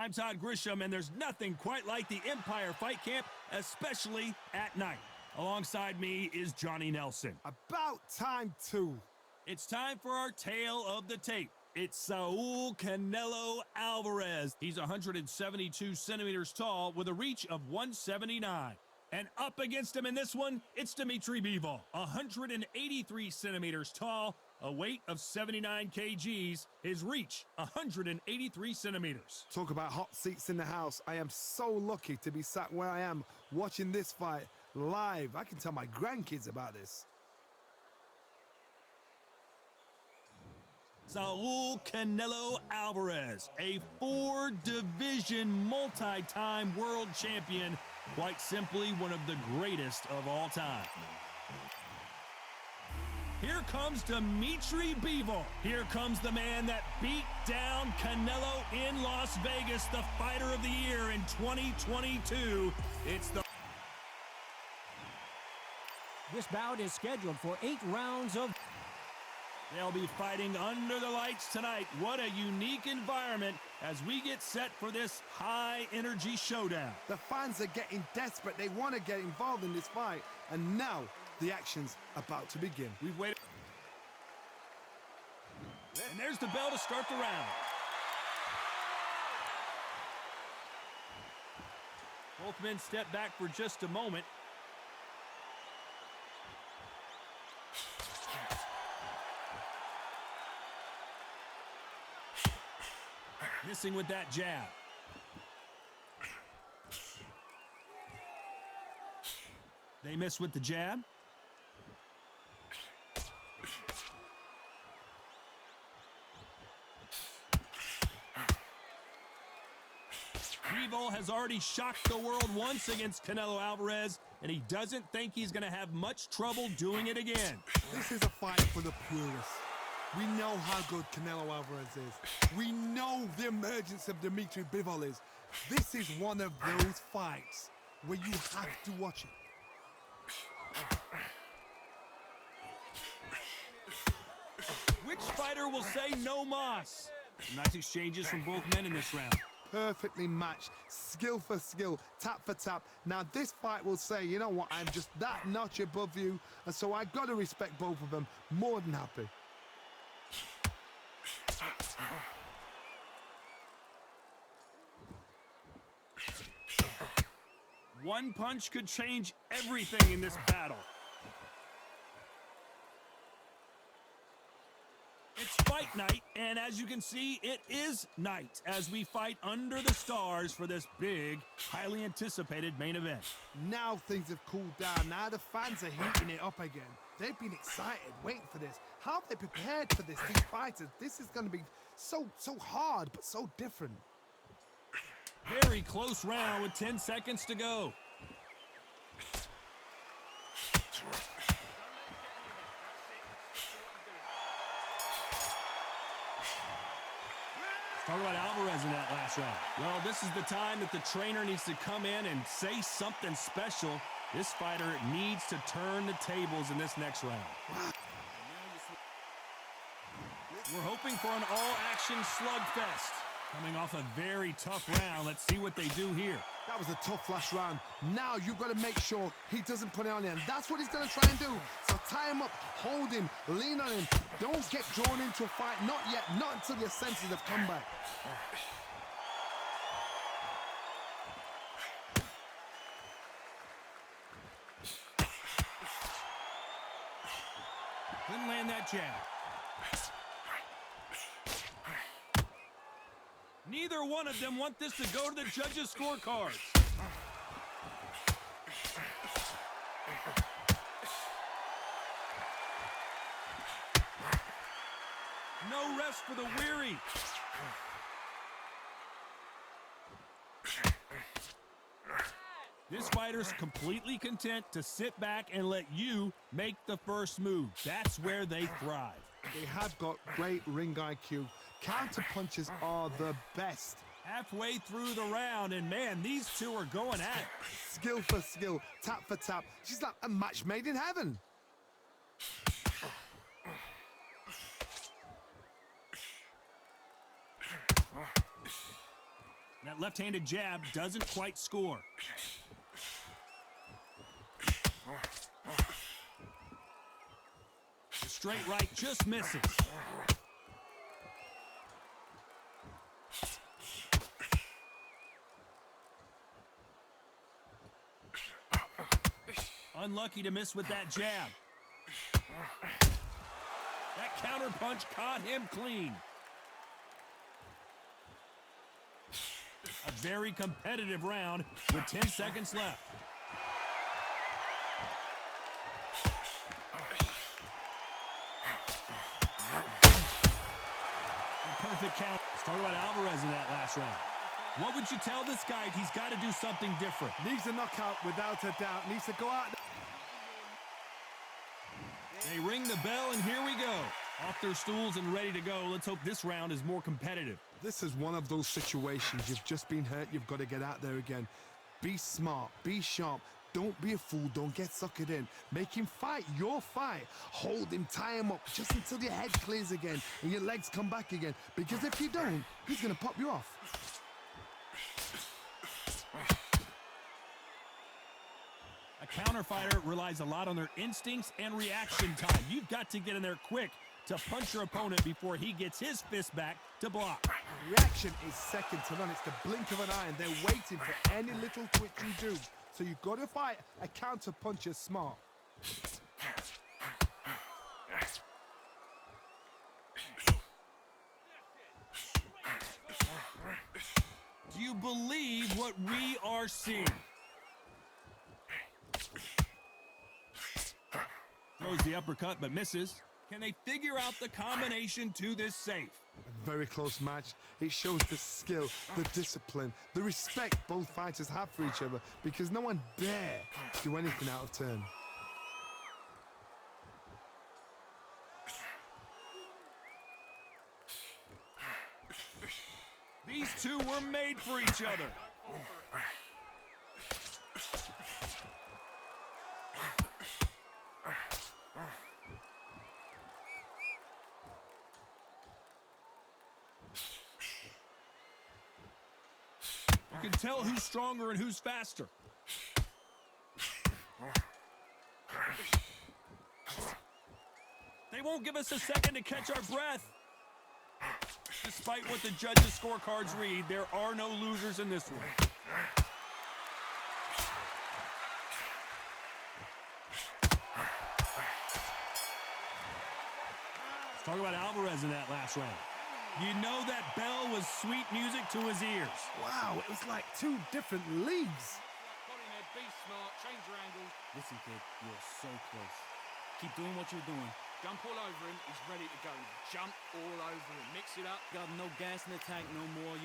I'm Todd Grisham, and there's nothing quite like the Empire Fight Camp, especially at night. Alongside me is Johnny Nelson. About time, too. It's time for our tale of the tape. It's Saul Canelo Alvarez. He's 172 centimeters tall with a reach of 179. And up against him in this one, it's Dimitri Bivol, 183 centimeters tall, a weight of 79 kgs, his reach 183 centimeters. Talk about hot seats in the house. I am so lucky to be sat where I am watching this fight live. I can tell my grandkids about this. Saul Canelo Alvarez, a four-division multi-time world champion, quite simply one of the greatest of all time. Here comes Dimitri Bivol. Here comes the man that beat down Canelo in Las Vegas, the fighter of the year in 2022. This bout is scheduled for 8 rounds of... They'll be fighting under the lights tonight. What a unique environment as we get set for this high-energy showdown. The fans are getting desperate. They want to get involved in this fight. And now the action's about to begin. We've waited. And there's the bell to start the round. Both men step back for just a moment. Missing with that jab. They miss with the jab. Bivol has already shocked the world once against Canelo Alvarez, and he doesn't think he's going to have much trouble doing it again. This is a fight for the purists. We know how good Canelo Alvarez is. We know the emergence of Dimitri Bivol is. This is one of those fights where you have to watch it. Which fighter will say no mas? Nice exchanges from both men in this round. Perfectly matched, skill for skill, tap for tap. Now this fight will say, you know what, I'm just that notch above you, and so I got to respect both of them. More than happy. One punch could change everything in this battle. It's fight night, and as you can see, it is night as we fight under the stars for this big, highly anticipated main event. Now things have cooled down. Now the fans are heating it up again. They've been excited, waiting for this. How have they prepared for this, these fighters? This is going to be so hard, but so different. Very close round with 10 seconds to go. Talk about Alvarez in that last round. Well, this is the time that the trainer needs to come in and say something special. This fighter needs to turn the tables in this next round. We're hoping for an all-action slugfest. Coming off a very tough round, let's see what they do here. That was a tough last round. Now you've got to make sure he doesn't put it on him. That's what he's going to try and do. So tie him up, hold him, lean on him. Don't get drawn into a fight. Not yet. Not until your senses have come back. Couldn't land that jab. Neither one of them want this to go to the judges' scorecards. No rest for the weary. This fighter's completely content to sit back and let you make the first move. That's where they thrive. They have got great ring IQ. Counter punches are the best. Halfway through the round, and man, these two are going at it. Skill for skill, tap for tap. She's like a match made in heaven. That That left-handed jab doesn't quite score. The straight right just misses. Unlucky to miss with that jab. That counter punch caught him clean. A very competitive round with 10 seconds left. A perfect count. Let's talk about Alvarez in that last round. What would you tell this guy? He's got to do something different. Needs a knockout without a doubt. Needs to go out. They ring the bell, and here we go. Off their stools and ready to go. Let's hope this round is more competitive. This is one of those situations. You've just been hurt. You've got to get out there again. Be smart. Be sharp. Don't be a fool. Don't get suckered in. Make him fight your fight. Hold him. Tie him up just until your head clears again and your legs come back again. Because if you don't, he's going to pop you off. A counter fighter relies a lot on their instincts and reaction time. You've got to get in there quick to punch your opponent before he gets his fist back to block. Reaction is second to none. It's the blink of an eye, and they're waiting for any little twitch you do. So you've got to fight a counter puncher smart. Do you believe what we are seeing? Throws the uppercut but misses. Can they figure out the combination to this safe? A very close match. It shows the skill, the discipline, the respect both fighters have for each other, because no one dare do anything out of turn. These two were made for each other. You can tell who's stronger and who's faster. They won't give us a second to catch our breath. Despite what the judges' scorecards read, there are no losers in this one. Let's talk about Alvarez in that last round. You know that bell was sweet music to his ears. Wow, it was like two different leagues. Be smart, change your angle. Listen, kid, you're so close. Keep doing what you're doing. Jump all over him, he's ready to go. Jump all over him, mix it up. Got no gas in the tank no more.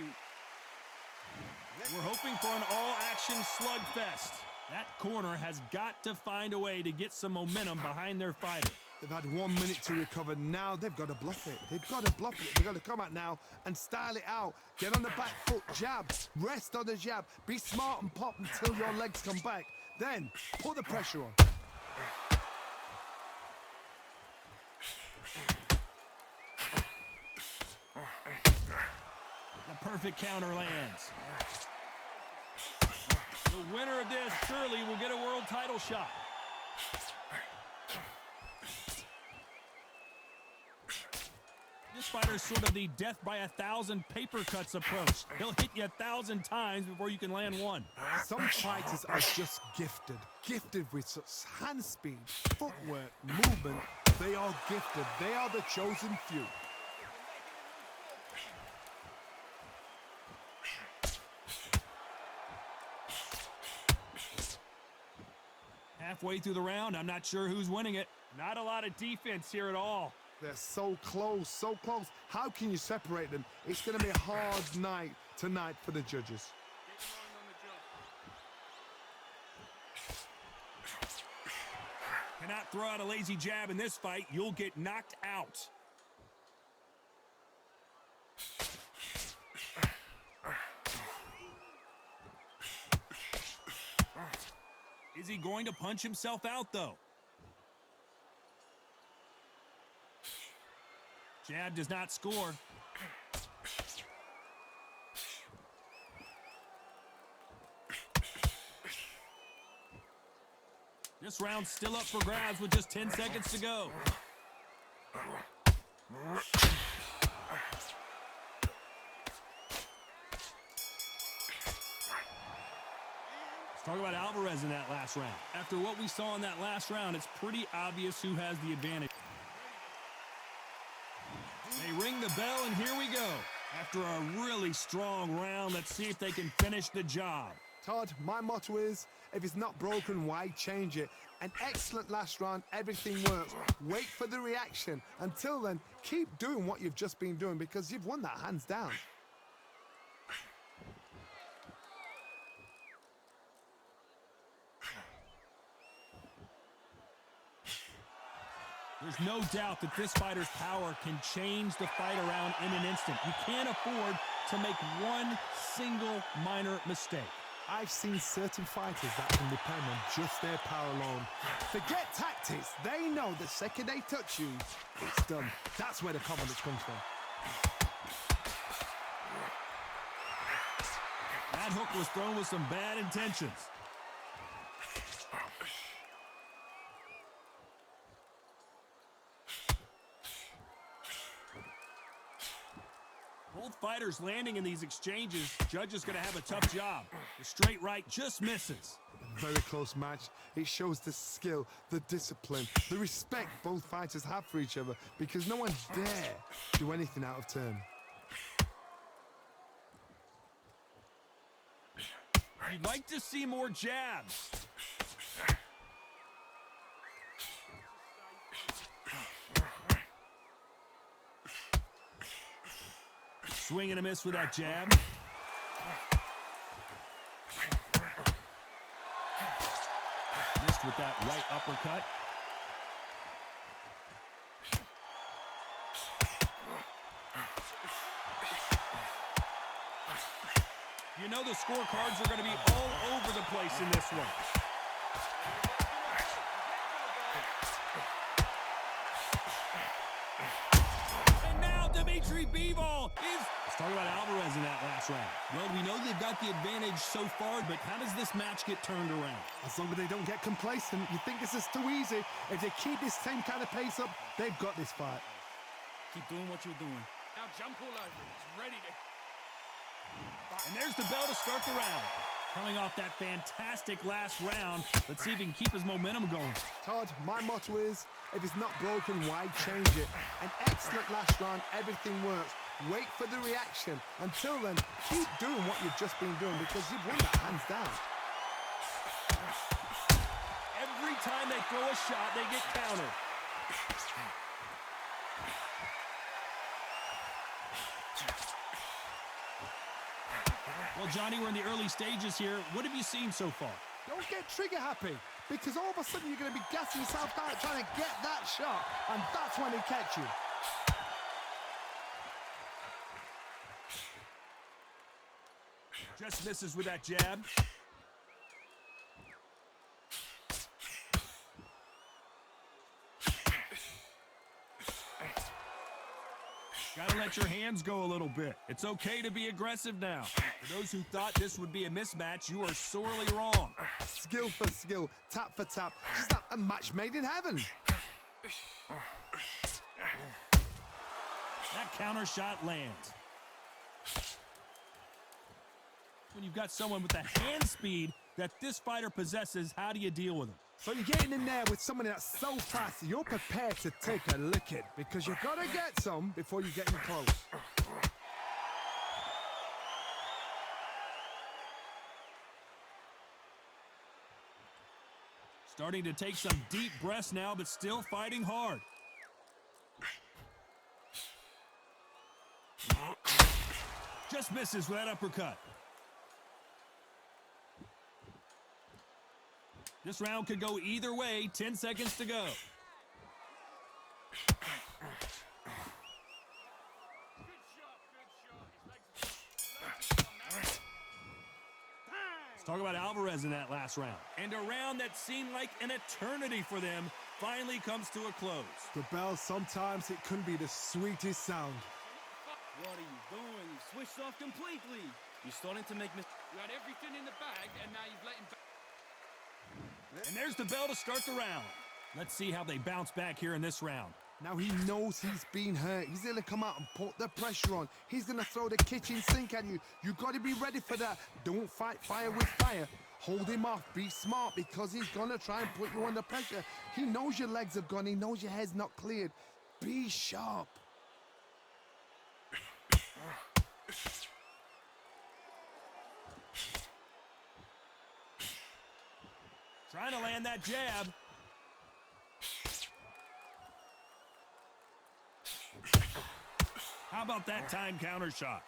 We're hoping for an all-action slugfest. That corner has got to find a way to get some momentum behind their fighter. They've had 1 minute to recover. Now they've got to bluff it. They've got to bluff it. They've got to come out now and style it out. Get on the back foot, jab. Rest on the jab. Be smart and pop until your legs come back. Then put the pressure on. The perfect counter lands. The winner of this surely will get a world title shot. This fighter's sort of the death by 1,000 paper cuts approach. He'll hit you 1,000 times before you can land one. Some fighters are just gifted. Gifted with such hand speed, footwork, movement. They are gifted. They are the chosen few. Halfway through the round, I'm not sure who's winning it. Not a lot of defense here at all. They're so close, so close. How can you separate them? It's going to be a hard night tonight for the judges. Cannot throw out a lazy jab in this fight. You'll get knocked out. Is he going to punch himself out, though? Jab does not score. This round's still up for grabs with just 10 seconds to go. Let's talk about Alvarez in that last round. After what we saw in that last round, it's pretty obvious who has the advantage. They ring the bell, and here we go. After a really strong round, let's see if they can finish the job. Todd, my motto is, if it's not broken, why change it? An excellent last round, everything works. Wait for the reaction. Until then, keep doing what you've just been doing because you've won that hands down. There's no doubt that this fighter's power can change the fight around in an instant. You can't afford to make one single minor mistake. I've seen certain fighters that can depend on just their power alone. Forget tactics. They know the second they touch you, it's done. That's where the confidence comes from. That hook was thrown with some bad intentions. Both fighters landing in these exchanges. Judge is going to have a tough job. The straight right just misses. Very close match. It shows the skill, the discipline, the respect both fighters have for each other because no one dare do anything out of turn. You'd like to see more jabs. Swing and a miss with that jab. Missed with that right uppercut. You know the scorecards are going to be all over the place in this one. And now Dimitri Bivol is... Let's talk about Alvarez in that last round. Well, we know they've got the advantage so far, but how does this match get turned around? As long as they don't get complacent, you think this is too easy. If they keep this same kind of pace up, they've got this fight. Keep doing what you're doing. Now jump all over him. He's ready to... And there's the bell to start the round. Coming off that fantastic last round, let's see if he can keep his momentum going. Todd, my motto is, if it's not broken, why change it? An excellent last round, everything works. Wait for the reaction. Until then, keep doing what you've just been doing because you've won that hands down. Every time they throw a shot, they get countered. Well, Johnny, we're in the early stages here. What have you seen so far? Don't get trigger happy because all of a sudden you're going to be gassing yourself out trying to get that shot, and that's when they catch you. Just misses with that jab. Gotta let your hands go a little bit. It's okay to be aggressive now. For those who thought this would be a mismatch, you are sorely wrong. Skill for skill, tap for tap. It's not a match made in heaven. That counter shot lands. When you've got someone with the hand speed that this fighter possesses, how do you deal with him? So you're getting in there with someone that's so fast, you're prepared to take a licking because you've got to get some before you get in close. Starting to take some deep breaths now, but still fighting hard. Just misses with that uppercut. This round could go either way. 10 seconds to go. Let's talk about Alvarez in that last round. And a round that seemed like an eternity for them finally comes to a close. The bell, sometimes it can be the sweetest sound. What are you doing? You switched off completely. You're starting to make You had everything in the bag, and now you've let him back. And there's the bell to start the round. Let's see how they bounce back here in this round. Now he knows he's been hurt. He's gonna come out and put the pressure on. He's gonna throw the kitchen sink at you. You gotta be ready for that. Don't fight fire with fire. Hold him off. Be smart because he's gonna try and put you under pressure. He knows your legs are gone. He knows your head's not cleared. Be sharp. Trying to land that jab. How about that time counter shot?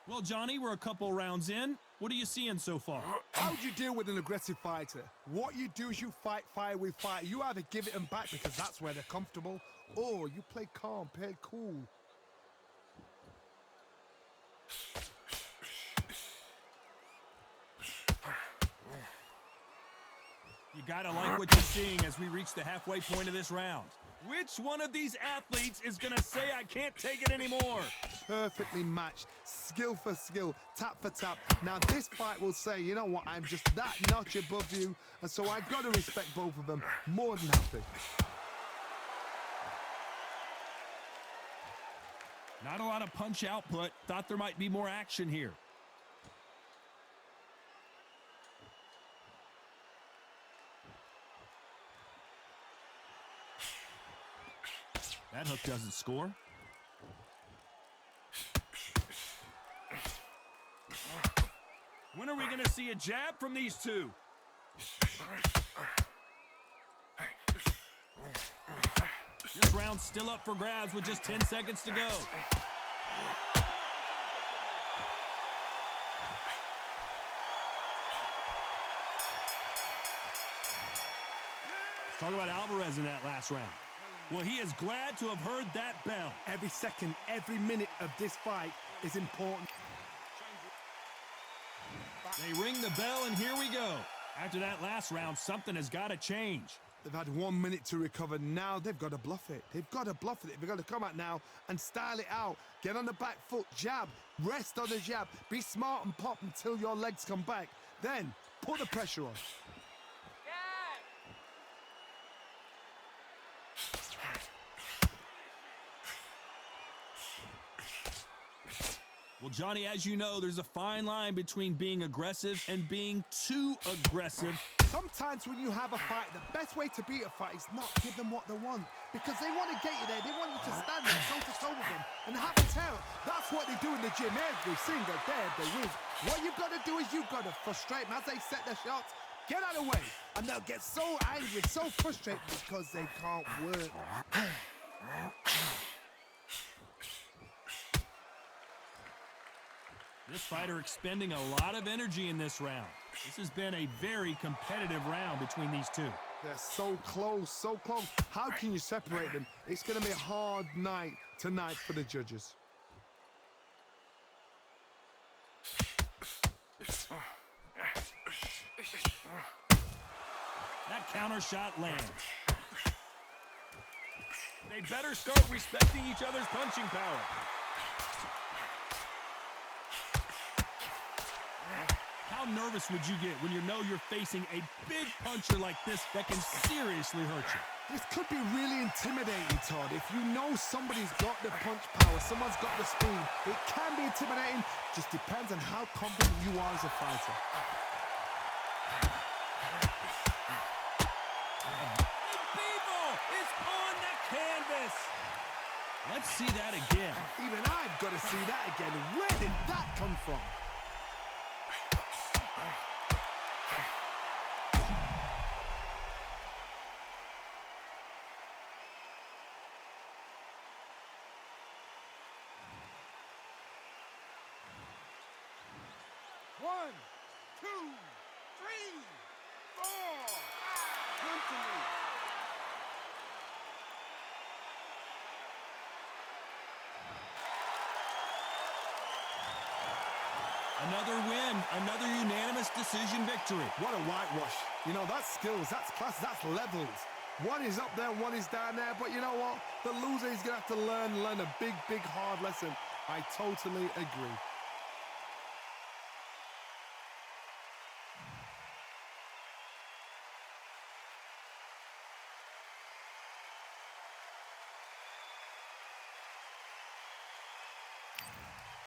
Well, Johnny, we're a couple rounds in. What are you seeing so far? How do you deal with an aggressive fighter? What you do is you fight fire with fire. You either give it them back because that's where they're comfortable, or you play calm, play cool. You gotta like what you're seeing as we reach the halfway point of this round. Which one of these athletes is gonna say I can't take it anymore? Perfectly matched, skill for skill, tap for tap. Now this fight will say, you know what, I'm just that notch above you, and so I've got to respect both of them more than happy. Not a lot of punch output. Thought there might be more action here. That hook doesn't score. When are we going to see a jab from these two? This round's still up for grabs with just 10 seconds to go. Let's talk about Alvarez in that last round. Well, he is glad to have heard that bell. Every second, every minute of this fight is important. They ring the bell, and here we go. After that last round, something has got to change. They've had 1 minute to recover. Now they've got to bluff it. They've got to bluff it. They've got to come out now and style it out. Get on the back foot, jab, rest on the jab. Be smart and pop until your legs come back. Then put the pressure on. Well, Johnny, as you know, there's a fine line between being aggressive and being too aggressive. Sometimes when you have a fight, the best way to beat a fight is not give them what they want. Because they want to get you there. They want you to stand there, toe-to-toe with them, and have a tail. That's what they do in the gym every single day of the week. What you've got to do is you've got to frustrate them as they set their shots. Get out of the way. And they'll get so angry, so frustrated because they can't work. This fighter expending a lot of energy in this round. This has been a very competitive round between these two. They're so close, so close. How can you separate them? It's going to be a hard night tonight for the judges. That counter shot lands. They better start respecting each other's punching power. How nervous would you get when you know you're facing a big puncher like this that can seriously hurt you? This could be really intimidating, Todd. If you know somebody's got the punch power, someone's got the speed, it can be intimidating. Just depends on how confident you are as a fighter. Big Beagle is on the canvas. Let's see that again. Even I've got to see that again. Where did that come from? One, two, three, four. Come to me. Another win, another unanimous decision victory. What a whitewash. You know, that's skills, that's class, that's levels. One is up there, one is down there, but you know what? The loser is going to have to learn a big, hard lesson. I totally agree.